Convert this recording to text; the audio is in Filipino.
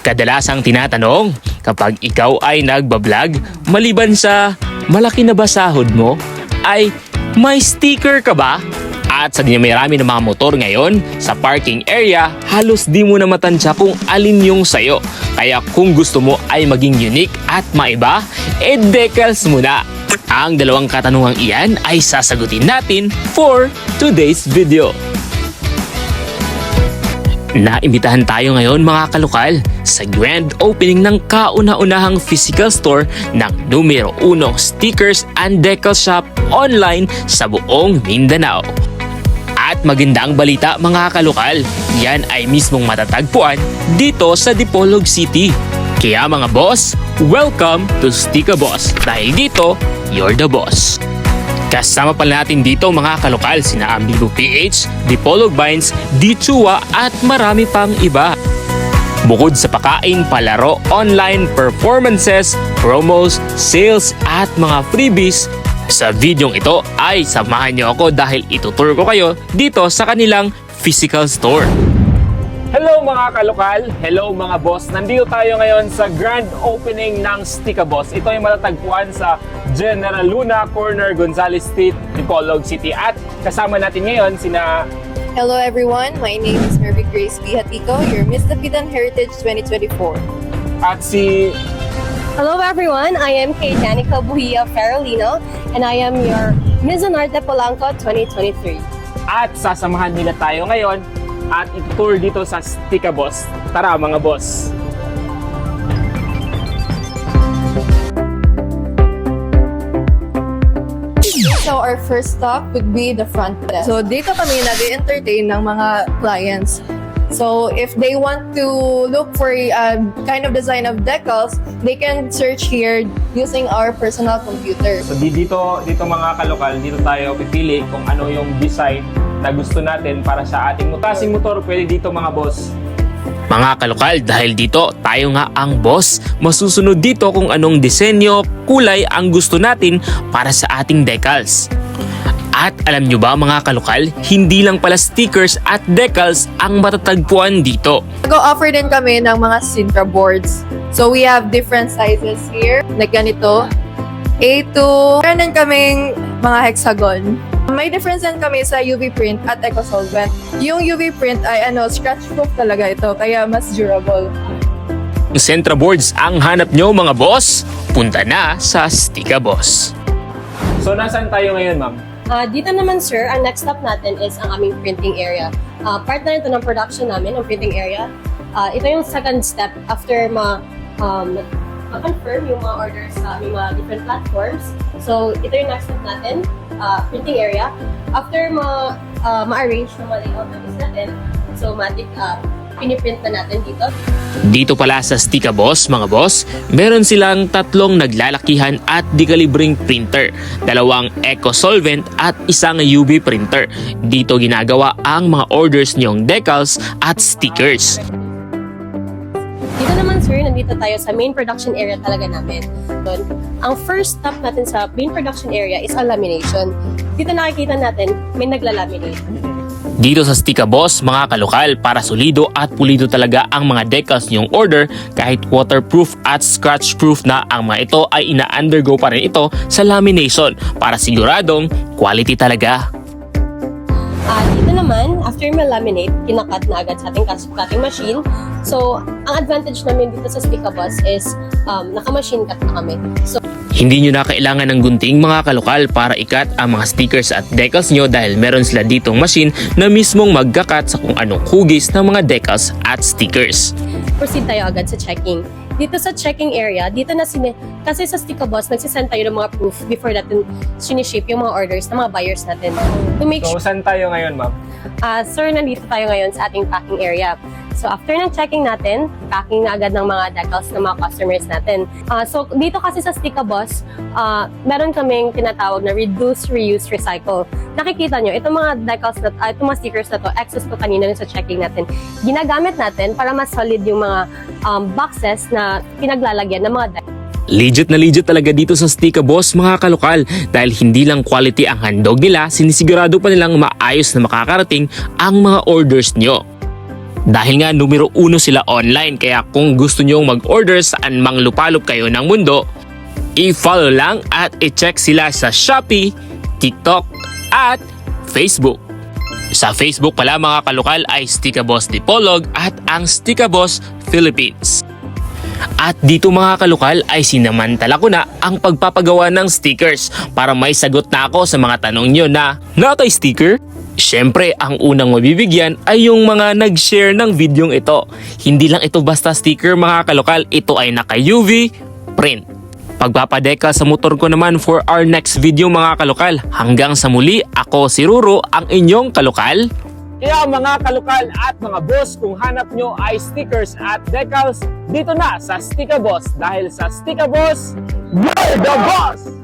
Kadalasang tinatanong, kapag ikaw ay nagbablog, maliban sa malaki na ba sahod mo, ay may sticker ka ba? At sa dinami-rami ng mga motor ngayon, sa parking area, halos di mo na matansya kung alin yung sayo. Kaya kung gusto mo ay maging unique at maiba, decals mo na. Ang dalawang katanungang iyan ay sasagutin natin for today's video. Naimbitahan tayo ngayon mga kalokal sa grand opening ng kauna-unahang physical store ng numero 1 stickers and decal shop online sa buong Mindanao. At magandang balita mga kalokal, yan ay mismong matatagpuan dito sa Dipolog City. Kaya mga boss, welcome to Stika Boss dahil dito, you're the boss. Kasama pala natin dito mga kalokal sina Ambigo PH, Dipolog Vines, Dichua at marami pang iba. Bukod sa pakain, palaro, online, performances, promos, sales at mga freebies, sa videong ito ay samahan niyo ako dahil itutur ko kayo dito sa kanilang physical store. Hello mga kalokal, hello mga boss. Nandito tayo ngayon sa grand opening ng Stika Boss. Ito ay matatagpuan sa General Luna Corner, Gonzales Street, Dipolog City. At kasama natin ngayon sina... Hello everyone, my name is Mervy Grace B. Hatico, your Miss Dapitan Heritage 2024. At si... Hello everyone, I am Kay Danica Buhia Farolino and I am your Miss Honarte Polanco 2023. At sasamahan nila tayo ngayon at itutur dito sa Stika Boss. Tara mga boss! So our first stop would be the front desk. So dito kami nag-entertain ng mga clients. So if they want to look for a kind of design of decals, they can search here using our personal computer. So dito mga kalokal, dito tayo pipili kung ano yung design na gusto natin para sa ating mutasing motor. Pwede dito mga boss. Mga kalokal, dahil dito tayo nga ang boss, masusunod dito kung anong disenyo, kulay ang gusto natin para sa ating decals. At alam nyo ba mga kalokal, hindi lang pala stickers at decals ang matatagpuan dito. Nag-offer din kami ng mga Sintra boards. So we have different sizes here, like ganito, A2, meron din kaming mga hexagon. May difference din kami sa UV print at eco solvent. Yung UV print ay scratch proof talaga ito, kaya mas durable. Sintra boards ang hanap nyo mga boss, punta na sa Stika Boss. So nasaan tayo ngayon ma'am? Dito naman sir, ang next stop natin is ang aming printing area. Part na ito ng production namin, ang printing area. Ito yung second step after ma-confirm yung mga orders sa aming mga different platforms. So ito yung next step natin, printing area. After ma-arrange na mga layout natin, so piniprint na natin dito. Dito pala sa Stika Boss mga boss, meron silang tatlong naglalakihan at dekalibring printer, dalawang eco solvent at isang UV printer. Dito ginagawa ang mga orders niyong decals at stickers. Dito naman sir, nandito tayo sa main production area talaga namin. Ang first stop natin sa main production area is ang lamination. Dito nakikita natin may naglalaminate. Dito sa Stika Boss mga kalokal, para solido at pulido talaga ang mga decals niyong order, kahit waterproof at scratch proof na ang mga ito ay ina-undergo pa rin ito sa lamination para siguradong quality talaga. Dito naman, after ma-laminate, kinakat na agad sa ating cutting machine. So, ang advantage namin dito sa Stika Boss is naka-machine cut na kami. So, hindi nyo na kailangan ng gunting mga kalokal para ikat ang mga stickers at decals nyo dahil meron sila ditong machine na mismong magkakat sa kung anong hugis ng mga decals at stickers. proceed tayo agad sa checking. Dito sa checking area, dito na kasi sa Stika Boss, nagsisend tayo ng mga proof before natin siniship yung mga orders ng mga buyers natin. To make So, saan tayo ngayon, ma'am? Sir, nandito tayo ngayon sa ating packing area. So, after ng checking natin, packing na agad ng mga decals ng mga customers natin. So, dito kasi sa Stika Boss, meron kaming tinatawag na reduce, reuse, recycle. Nakikita nyo, itong mga decals na, itong mga stickers na to, excess to kanina sa checking natin. Ginagamit natin para mas solid yung mga boxes na pinaglalagyan ng mga decals. Legit na legit talaga dito sa Stika Boss mga kalokal dahil hindi lang quality ang handog nila, sinisigurado pa nilang maayos na makakarating ang mga orders nyo. Dahil nga numero 1 sila online, kaya kung gusto nyong mag-order saan mang lupalop kayo ng mundo, i-follow lang at i-check sila sa Shopee, TikTok at Facebook. Sa Facebook pala mga kalokal ay Stika Boss Dipolog at ang Stika Boss Philippines. At dito mga kalokal ay sinamantala ko na ang pagpapagawa ng stickers para may sagot na ako sa mga tanong nyo na naka-sticker? Siyempre, ang unang mabibigyan ay yung mga nag-share ng videong ito. Hindi lang ito basta sticker mga kalokal, ito ay naka-UV print. Pagpapadeka sa motor ko naman for our next video mga kalokal. Hanggang sa muli, ako si Ruro, ang inyong kalokal. Kaya mga kalokal at mga boss, kung hanap nyo ay stickers at decals, dito na sa Stika Boss. Dahil sa Stika Boss, you're the boss!